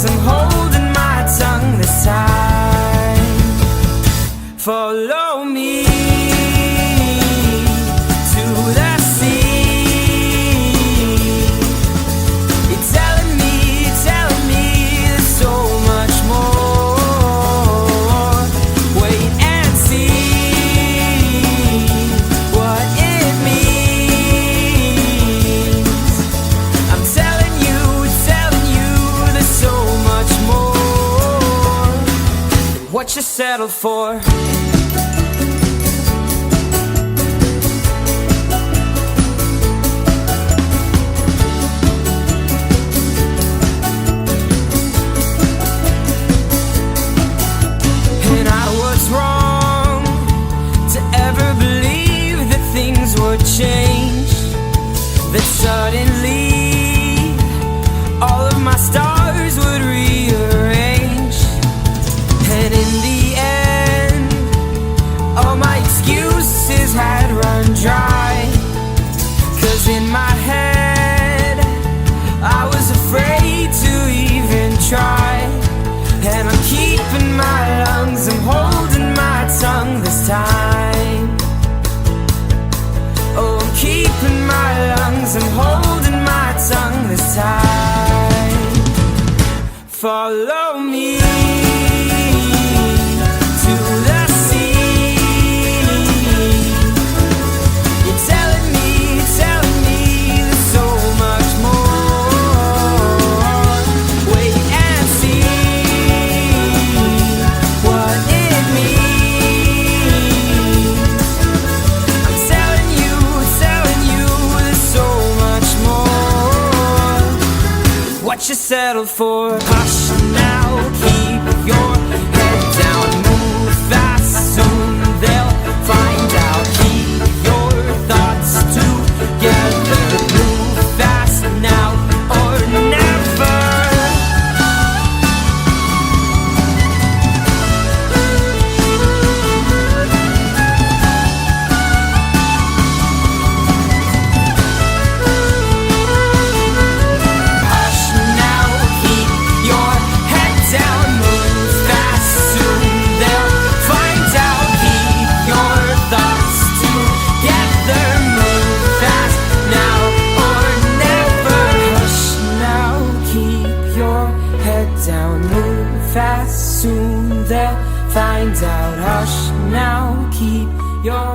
I'm holding my tongue this time. Follow me to the sea. You're telling me there's so much more. Wait and see what it means. I'm telling you there's so much more than what you settled for. And I was wrong to ever believe that things would change, that suddenly all of my stars would rearrange. And in the end, all my excuses had run dry. 'Cause in my head, I was afraid to even try. And I'm keeping my lungs, I'm holding my tongue this time. Oh, I'm keeping my lungs, I'm holding my tongue this time. Follow me to the sea. You're telling me there's so much more. Wait and see what it means. I'm telling you there's so much more. What you settled for? Hush now, keep your head down, move fast, soon they'll find out. Keep your thoughts together, move fast now or never. Hush now, keep your head down, move fast, soon they'll find out. Keep your thoughts together, move fast now or never. Hush now, keep your head down, move fast, soon they'll find out. Hush now, keep your